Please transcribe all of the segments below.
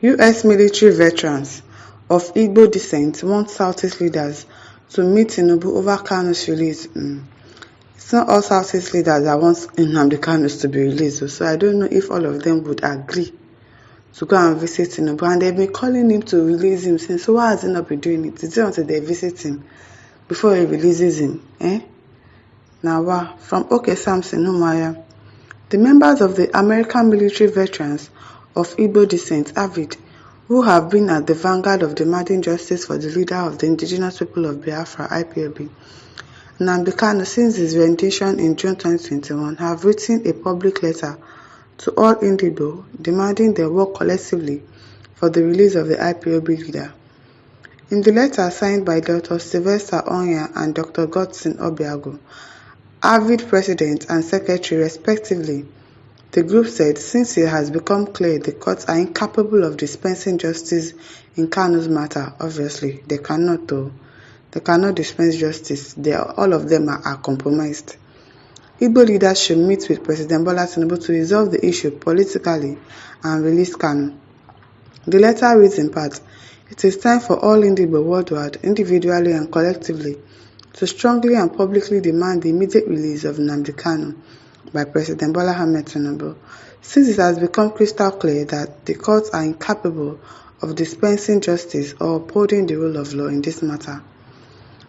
U.S. military veterans of Igbo descent want Southeast leaders to meet Tinubu over Kanu's release. It's not all Southeast leaders that want Nnamdi Kanu to be released, so I don't know if all of them would agree to go and visit Tinubu. And they've been calling him to release him since, so why has he not been doing it? Is it until they visit him before he releases him? Now, from OK Samson Humaya, the members of the American military veterans of Igbo descent, AVID, who have been at the vanguard of demanding justice for the leader of the indigenous people of Biafra, IPOB, Nnamdi Kanu, since his rendition in June 2021, have written a public letter to all Indigo demanding they work collectively for the release of the IPOB leader. In the letter signed by Dr. Sylvester Onya and Dr. Godson Obiago, AVID President and Secretary respectively, the group said since it has become clear the courts are incapable of dispensing justice in Kanu's matter, obviously they cannot dispense justice. All of them are compromised. Igbo leaders should meet with President Bola Tinubu to resolve the issue politically and release Kanu. The letter reads in part, "It is time for all Igbo worldwide, individually and collectively, to strongly and publicly demand the immediate release of Nnamdi Kanu by President Bola Ahmed Tinubu, since it has become crystal clear that the courts are incapable of dispensing justice or upholding the rule of law in this matter.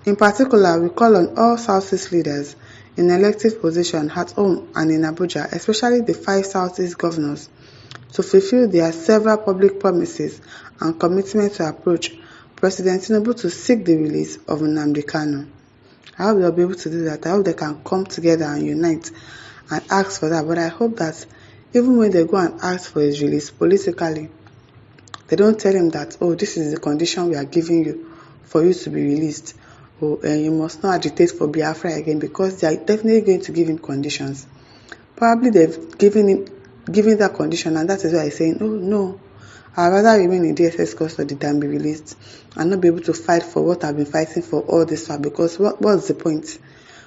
In particular, we call on all Southeast leaders in elective position at home and in Abuja, especially the 5 Southeast governors, to fulfill their several public promises and commitments to approach President Tinubu to seek the release of Nnamdi Kanu." I hope they'll be able to do that. I hope they can come together and unite and ask for that. But I hope that even when they go and ask for his release politically, they don't tell him that, oh, this is the condition we are giving you for you to be released. You must not agitate for Biafra again, because they are definitely going to give him conditions. Probably they've given that condition, and that is why he's saying, oh no, I'd rather remain in DSS custody than be released and not be able to fight for what I've been fighting for all this while. Because what's the point?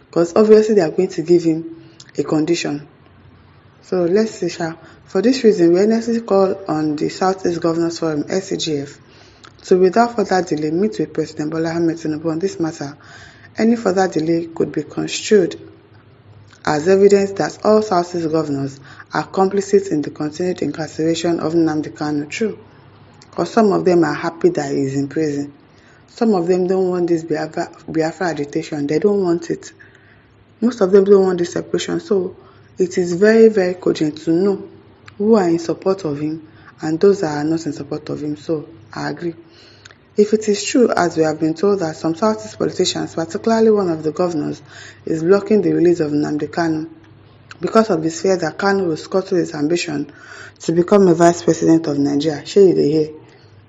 Because obviously they are going to give him a condition. So let's see. For this reason, we earnestly call on the Southeast Governors Forum, SCGF, to without further delay meet with President Bola Ahmed Tinubu on this matter. Any further delay could be construed as evidence that all Southeast governors are complicit in the continued incarceration of Nnamdi Kanu. True, because some of them are happy that he is in prison. Some of them don't want this Biafra agitation. They don't want it. Most of them don't want this separation. So it is very, very cogent to know who are in support of him and those that are not in support of him. So I agree. If it is true, as we have been told, that some Southeast politicians, particularly one of the governors, is blocking the release of Nnamdi Kanu because of his fear that Kanu will scuttle his ambition to become a vice president of Nigeria, shey they hear?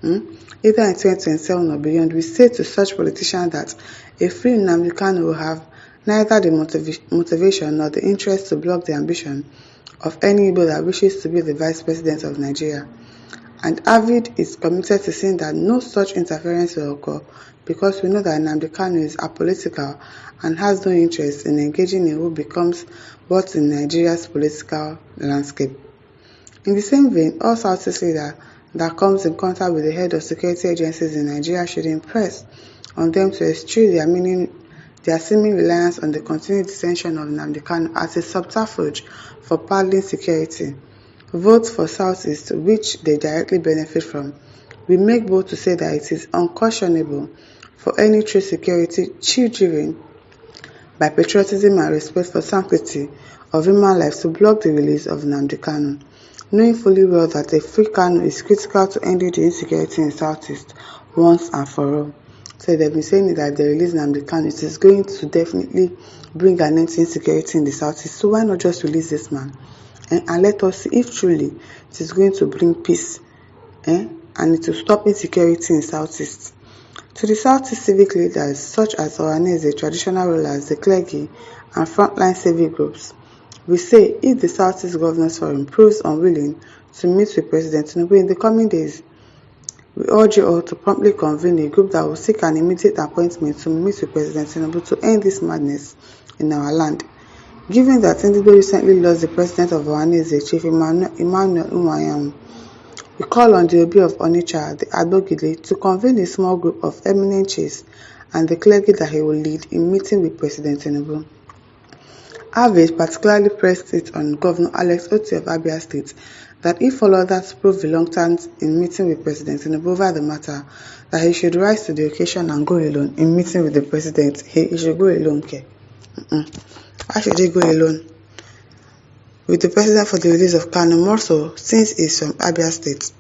Either in 2027 or beyond, we say to such politicians that a free Nnamdi Kanu will have neither the motivation nor the interest to block the ambition of any Igbo that wishes to be the vice president of Nigeria. And AVID is committed to seeing that no such interference will occur, because we know that Nnamdi Kanu is apolitical and has no interest in engaging in who becomes what in Nigeria's political landscape. In the same vein, all Southeast leader that comes in contact with the head of security agencies in Nigeria should impress on them to eschew their seeming reliance on the continued detention of Nnamdi Kanu as a subterfuge for paddling security. Vote for Southeast, which they directly benefit from. We make bold to say that it is unconscionable for any true security driven by patriotism and respect for sanctity of human life to block the release of Nnamdi Kanu, knowing fully well that a free Kanu is critical to ending the insecurity in Southeast once and for all. So they've been saying that if they release Nnamdi Kanu, it is going to definitely bring an end to insecurity in the Southeast. So why not just release this man? And let us see if truly it is going to bring peace and it will stop insecurity in Southeast. To the Southeast civic leaders such as Ohanese, traditional rulers, the clergy, and frontline civic groups, we say if the Southeast Governors Forum proves unwilling to meet with President Tinubu in the coming days, we urge you all to promptly convene a group that will seek an immediate appointment to meet with President Tinubu to end this madness in our land. Given that Nnamdi recently lost the president of Ohanese, Chief Emmanuel Umuayam, He called on the Obi of Onitsha, the Agbogile, to convene a small group of eminent chiefs and the clergy that he will lead in meeting with President Tinubu. Harvard particularly pressed it on Governor Alex Otti of Abia State that if all others prove reluctant in meeting with President Tinubu over the matter, that he should rise to the occasion and go alone in meeting with the president. He should go alone, okay? Why should he go alone with the president for the release of Kanu, more so since he's from Abia State?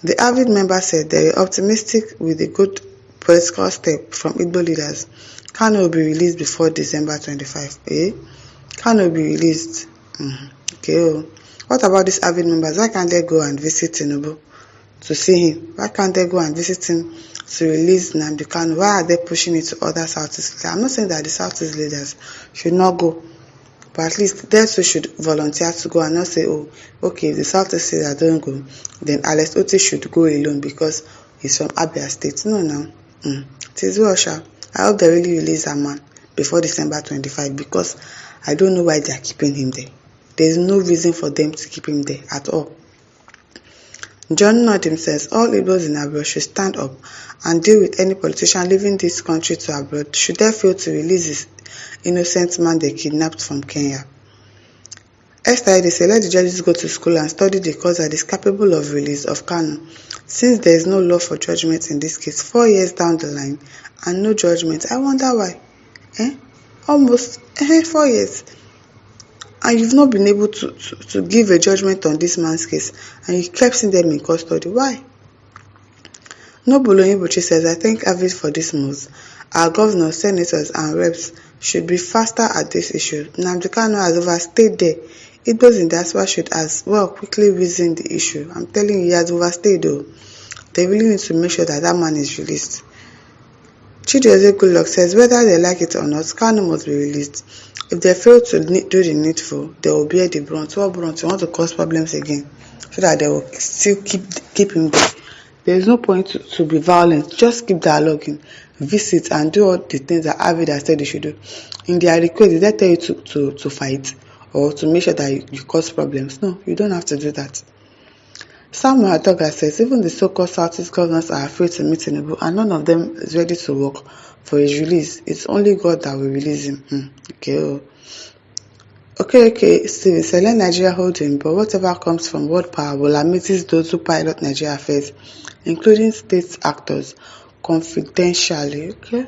The Harvard member said they were optimistic with a good political step from Igbo leaders. Kanu will be released before December 25. Kanu will be released. Okay. What about these Harvard members? Why can't they go and visit Tinubu to see him? Why can't they go and visit him to release Nnamdi Kanu? Why are they pushing it to other Southeast leaders? I'm not saying that the Southeast leaders should not go, but at least they too should volunteer to go and not say, oh, okay, if the Southeast leaders don't go, then Alex Otti should go alone because he's from Abia State. No. It is well, sha. I hope they really release that man before December 25 because I don't know why they are keeping him there. There's no reason for them to keep him there at all. John Nnamdi says all Igbos in abroad should stand up and deal with any politician leaving this country to abroad should they fail to release this innocent man they kidnapped from Kenya. Esther they say let the judges go to school and study the cause that is capable of release of Kanu, since there is no law for judgment in this case 4 years down the line and no judgment. I wonder why. Almost 4 years. And you've not been able to give a judgment on this man's case, and you kept seeing them in custody. Why? Nobolo Ibuchi says, I thank Avid for this move. Our governors, senators, and reps should be faster at this issue. Nnamdi Kanu has overstayed there. Igbos in diaspora should as well quickly reason the issue. I'm telling you, he has overstayed though. They really need to make sure that that man is released. Chidozie Goodluck says, whether they like it or not, Kanu must be released. If they fail to do the needful, they will bear the brunt. What brunt? You want to cause problems again, so that they will still keep him there. There is no point to be violent. Just keep dialoguing, visit, and do all the things that Avid has said you should do. In their request, did they tell you to fight or to make sure that you cause problems? No, you don't have to do that. Samuel Douglas says even the so-called Southeast governors are afraid to meet Tinubu and none of them is ready to work for his release. It's only God that will release him. Okay, Steve, so let Nigeria hold him, but whatever comes from world power will amazes those who pilot Nigeria affairs, including state actors, confidentially. Okay.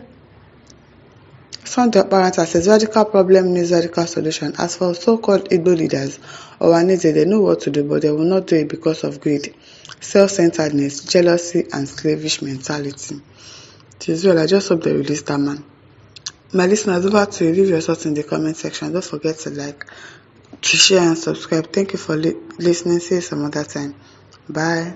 Sunday Paranta says radical problem needs radical solution. As for so-called Igbo leaders, Owaneze, they know what to do, but they will not do it because of greed, self-centeredness, jealousy, and slavish mentality. It is well, I just hope they release that man. My listeners, over to you. Leave your thoughts in the comment section. Don't forget to like, to share, and subscribe. Thank you for listening. See you some other time. Bye.